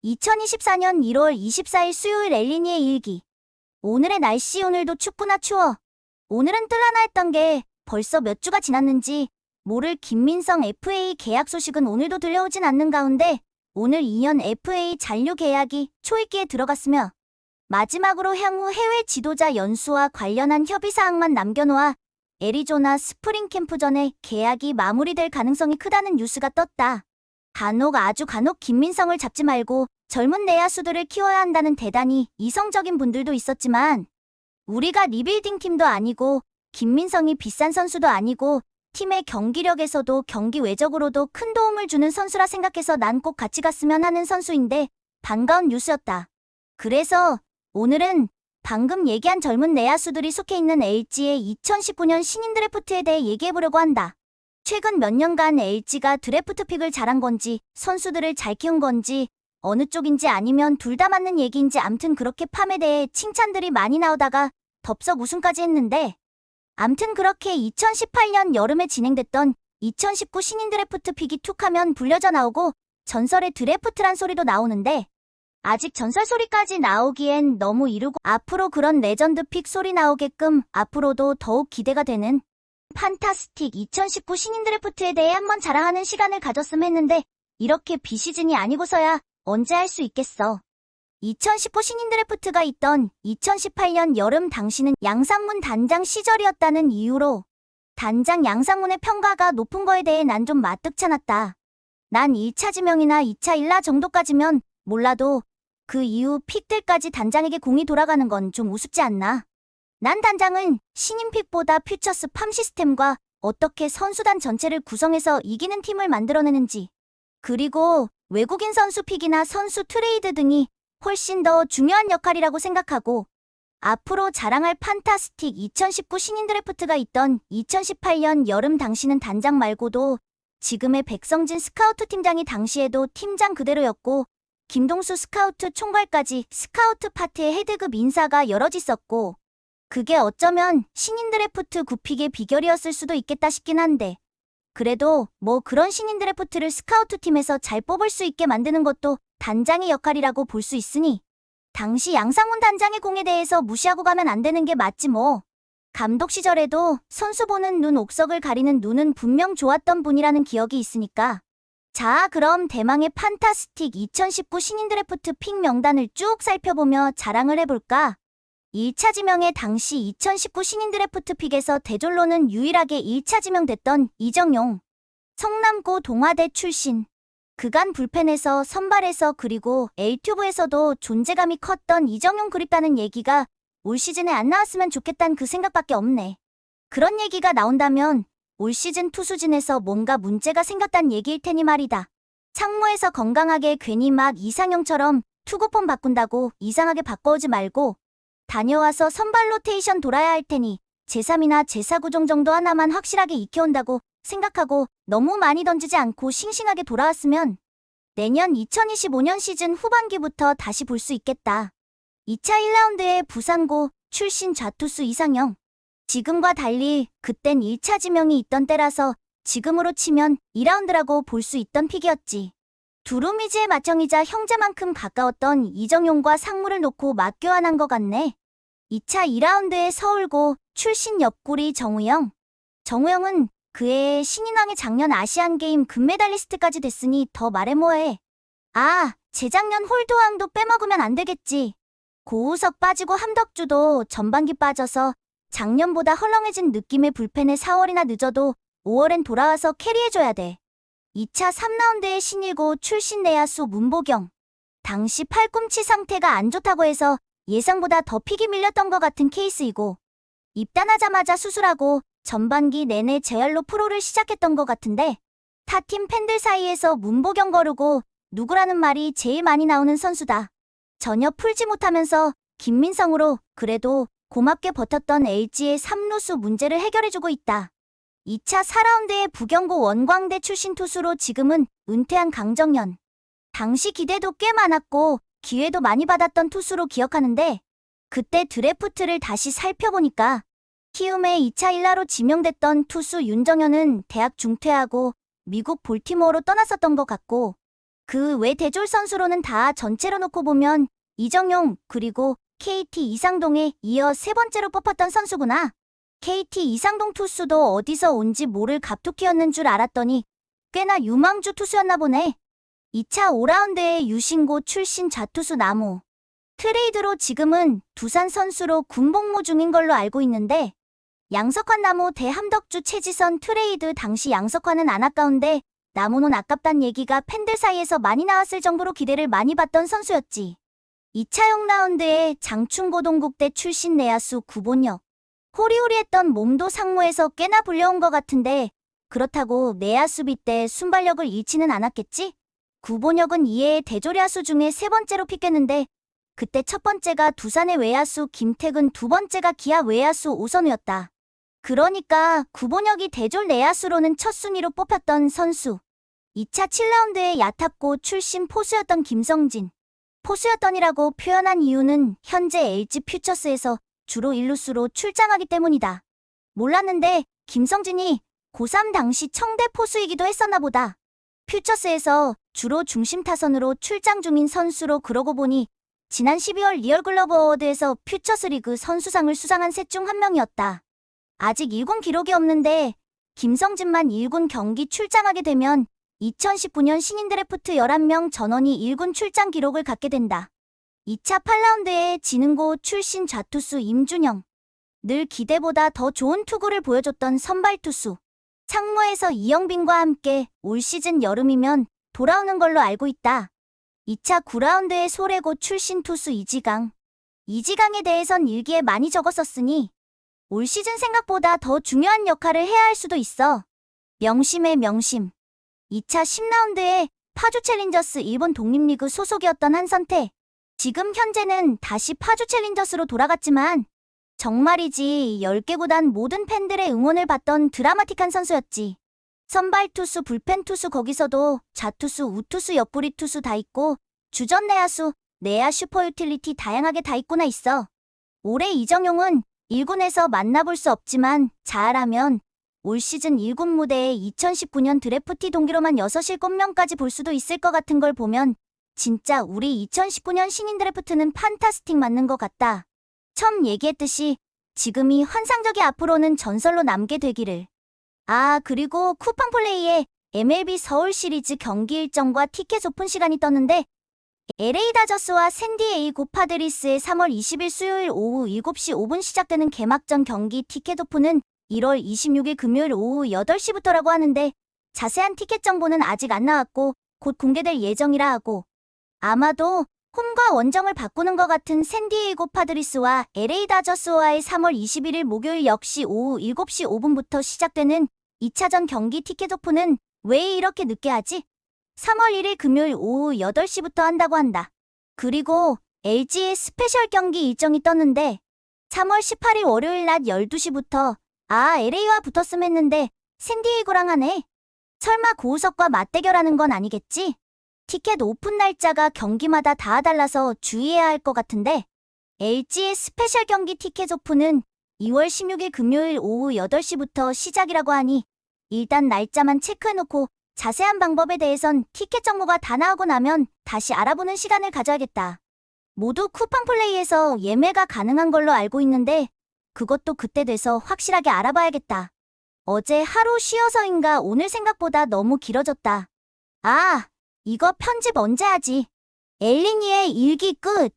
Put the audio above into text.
2024년 1월 24일 수요일 엘리니의 일기. 오늘의 날씨. 오늘도 춥구나. 추워. 오늘은 뜰라나 했던 게 벌써 몇 주가 지났는지 모를 김민성 FA 계약 소식은 오늘도 들려오진 않는 가운데 오늘 2년 FA 잔류 계약이 초읽기에 들어갔으며 마지막으로 향후 해외 지도자 연수와 관련한 협의사항만 남겨놓아 애리조나 스프링 캠프 전에 계약이 마무리될 가능성이 크다는 뉴스가 떴다. 아주 간혹 김민성을 잡지 말고 젊은 내야수들을 키워야 한다는 대단히 이성적인 분들도 있었지만 우리가 리빌딩 팀도 아니고 김민성이 비싼 선수도 아니고 팀의 경기력에서도 경기 외적으로도 큰 도움을 주는 선수라 생각해서 난 꼭 같이 갔으면 하는 선수인데 반가운 뉴스였다. 그래서 오늘은 방금 얘기한 젊은 내야수들이 속해 있는 LG의 2019년 신인 드래프트에 대해 얘기해보려고 한다. 최근 몇 년간 LG가 드래프트 픽을 잘한 건지 선수들을 잘 키운 건지 어느 쪽인지 아니면 둘 다 맞는 얘기인지 암튼 그렇게 팜에 대해 칭찬들이 많이 나오다가 덥석 우승까지 했는데 암튼 그렇게 2018년 여름에 진행됐던 2019 신인 드래프트 픽이 툭하면 불려져 나오고 전설의 드래프트란 소리도 나오는데 아직 전설 소리까지 나오기엔 너무 이르고 앞으로 그런 레전드 픽 소리 나오게끔 앞으로도 더욱 기대가 되는 판타스틱 2019 신인 드래프트에 대해 한번 자랑하는 시간을 가졌음 했는데 이렇게 비시즌이 아니고서야 언제 할 수 있겠어. 2019 신인 드래프트가 있던 2018년 여름 당시는 양상문 단장 시절이었다는 이유로 단장 양상문의 평가가 높은 거에 대해 난 좀 마뜩찮았다. 난 1차 지명이나 2차 1라 정도까지면 몰라도 그 이후 픽들까지 단장에게 공이 돌아가는 건 좀 우습지 않나. 난 단장은 신인 픽보다 퓨처스 팜 시스템과 어떻게 선수단 전체를 구성해서 이기는 팀을 만들어내는지 그리고 외국인 선수 픽이나 선수 트레이드 등이 훨씬 더 중요한 역할이라고 생각하고 앞으로 자랑할 판타스틱 2019 신인 드래프트가 있던 2018년 여름 당시는 단장 말고도 지금의 백성진 스카우트 팀장이 당시에도 팀장 그대로였고 김동수 스카우트 총괄까지 스카우트 파트의 헤드급 인사가 여럿 있었고 그게 어쩌면 신인 드래프트 구픽의 비결이었을 수도 있겠다 싶긴 한데 그래도 뭐 그런 신인 드래프트를 스카우트 팀에서 잘 뽑을 수 있게 만드는 것도 단장의 역할이라고 볼 수 있으니 당시 양상문 단장의 공에 대해서 무시하고 가면 안 되는 게 맞지 뭐. 감독 시절에도 선수 보는 눈 옥석을 가리는 눈은 분명 좋았던 분이라는 기억이 있으니까. 자, 그럼 대망의 판타스틱 2019 신인 드래프트 픽 명단을 쭉 살펴보며 자랑을 해볼까? 1차 지명의 당시 2019 신인 드래프트 픽에서 대졸로는 유일하게 1차 지명됐던 이정용. 성남고 동아대 출신. 그간 불펜에서 선발에서 그리고 L튜브에서도 존재감이 컸던 이정용 그립다는 얘기가 올 시즌에 안 나왔으면 좋겠단 그 생각밖에 없네. 그런 얘기가 나온다면 올 시즌 투수진에서 뭔가 문제가 생겼단 얘기일 테니 말이다. 창모에서 건강하게 괜히 막 이상형처럼 투구폼 바꾼다고 이상하게 바꿔오지 말고 다녀와서 선발 로테이션 돌아야 할 테니 제3이나 제4구종 정도 하나만 확실하게 익혀온다고 생각하고 너무 많이 던지지 않고 싱싱하게 돌아왔으면 내년 2025년 시즌 후반기부터 다시 볼 수 있겠다. 2차 1라운드에 부산고 출신 좌투수 이상형. 지금과 달리 그땐 1차 지명이 있던 때라서 지금으로 치면 2라운드라고 볼 수 있던 픽이었지. 두루미지의 맏형이자 형제만큼 가까웠던 이정용과 상무를 놓고 맞교환한 것 같네. 2차 2라운드에 서울고 출신 옆구리 정우영. 정우영은 그해에 신인왕의 작년 아시안게임 금메달리스트까지 됐으니 더 말해 뭐해. 아, 재작년 홀드왕도 빼먹으면 안 되겠지. 고우석 빠지고 함덕주도 전반기 빠져서 작년보다 헐렁해진 느낌의 불펜에 4월이나 늦어도 5월엔 돌아와서 캐리해줘야 돼. 2차 3라운드에 신일고 출신 내야수 문보경. 당시 팔꿈치 상태가 안 좋다고 해서 예상보다 더 픽이 밀렸던 것 같은 케이스이고 입단하자마자 수술하고 전반기 내내 재활로 프로를 시작했던 것 같은데 타팀 팬들 사이에서 문보경 거르고 누구라는 말이 제일 많이 나오는 선수다. 전혀 풀지 못하면서 김민성으로 그래도 고맙게 버텼던 LG의 3루수 문제를 해결해주고 있다. 2차 4라운드에 부경고 원광대 출신 투수로 지금은 은퇴한 강정현. 당시 기대도 꽤 많았고 기회도 많이 받았던 투수로 기억하는데 그때 드래프트를 다시 살펴보니까 키움의 2차 1라로 지명됐던 투수 윤정현은 대학 중퇴하고 미국 볼티모어로 떠났었던 것 같고 그 외 대졸 선수로는 다 전체로 놓고 보면 이정용 그리고 KT 이상동에 이어 세 번째로 뽑혔던 선수구나. KT 이상동 투수도 어디서 온지 모를 갑툭튀였는 줄 알았더니 꽤나 유망주 투수였나 보네. 2차 5라운드에 유신고 출신 좌투수 나무. 트레이드로 지금은 두산 선수로 군복무 중인 걸로 알고 있는데 양석환 나무 대 함덕주 최지선 트레이드 당시 양석환은 안 아까운데 나무는 아깝단 얘기가 팬들 사이에서 많이 나왔을 정도로 기대를 많이 받던 선수였지. 2차 6라운드에 장충고동국대 출신 내야수 구본혁. 호리호리했던 몸도 상무에서 꽤나 불려온 것 같은데 그렇다고 내야수비 때 순발력을 잃지는 않았겠지? 구본혁은 이에 대졸야수 중에 세 번째로 픽했는데 그때 첫 번째가 두산의 외야수 김태근, 두 번째가 기아 외야수 오선우였다. 그러니까 구본혁이 대졸 내야수로는 첫 순위로 뽑혔던 선수. 2차 7라운드에 야탑고 출신 포수였던 김성진. 포수였던이라고 표현한 이유는 현재 LG 퓨처스에서 주로 일루수로 출장하기 때문이다. 몰랐는데 김성진이 고3 당시 청대 포수이기도 했었나 보다. 퓨처스에서 주로 중심 타선으로 출장 중인 선수로 그러고 보니 지난 12월 리얼글러브 어워드에서 퓨처스 리그 선수상을 수상한 셋 중 한 명이었다. 아직 1군 기록이 없는데 김성진만 1군 경기 출장하게 되면 2019년 신인 드래프트 11명 전원이 1군 출장 기록을 갖게 된다. 2차 8라운드에 지능고 출신 좌투수 임준영. 늘 기대보다 더 좋은 투구를 보여줬던 선발 투수. 상무에서 이영빈과 함께 올 시즌 여름이면 돌아오는 걸로 알고 있다. 2차 9라운드에 소래고 출신 투수 이지강. 이지강에 대해선 일기에 많이 적었었으니 올 시즌 생각보다 더 중요한 역할을 해야 할 수도 있어. 명심의 명심. 2차 10라운드에 파주 챌린저스 일본 독립리그 소속이었던 한선태. 지금 현재는 다시 파주 챌린저스로 돌아갔지만 정말이지 10개 구단 모든 팬들의 응원을 받던 드라마틱한 선수였지. 선발 투수, 불펜 투수 거기서도 좌투수, 우투수, 옆구리 투수 다 있고 주전 내야수, 내야 슈퍼 유틸리티 다양하게 다 있구나 있어. 올해 이정용은 1군에서 만나볼 수 없지만 잘하면 올 시즌 1군 무대에 2019년 드래프티 동기로만 6, 7명까지 볼 수도 있을 것 같은 걸 보면 진짜 우리 2019년 신인 드래프트는 판타스틱 맞는 것 같다. 처음 얘기했듯이 지금이 환상적이 앞으로는 전설로 남게 되기를. 아, 그리고 쿠팡 플레이에 MLB 서울 시리즈 경기 일정과 티켓 오픈 시간이 떴는데 LA 다저스와 샌디에이고 파드리스의 3월 20일 수요일 오후 7시 5분 시작되는 개막전 경기 티켓 오픈은 1월 26일 금요일 오후 8시부터라고 하는데 자세한 티켓 정보는 아직 안 나왔고 곧 공개될 예정이라 하고 아마도 홈과 원정을 바꾸는 것 같은 샌디에이고 파드리스와 LA 다저스와의 3월 21일 목요일 역시 오후 7시 5분부터 시작되는 2차전 경기 티켓 오픈은 왜 이렇게 늦게 하지? 3월 1일 금요일 오후 8시부터 한다고 한다. 그리고 LG의 스페셜 경기 일정이 떴는데 3월 18일 월요일 낮 12시부터 LA와 붙었음 했는데 샌디에이고랑 하네. 설마 고우석과 맞대결하는 건 아니겠지? 티켓 오픈 날짜가 경기마다 다 달라서 주의해야 할 것 같은데 LG의 스페셜 경기 티켓 오픈은 2월 16일 금요일 오후 8시부터 시작이라고 하니 일단 날짜만 체크해놓고 자세한 방법에 대해선 티켓 정보가 다 나오고 나면 다시 알아보는 시간을 가져야겠다. 모두 쿠팡 플레이에서 예매가 가능한 걸로 알고 있는데 그것도 그때 돼서 확실하게 알아봐야겠다. 어제 하루 쉬어서인가 오늘 생각보다 너무 길어졌다. 이거 편집 언제 하지? 엘리니의 일기 끝.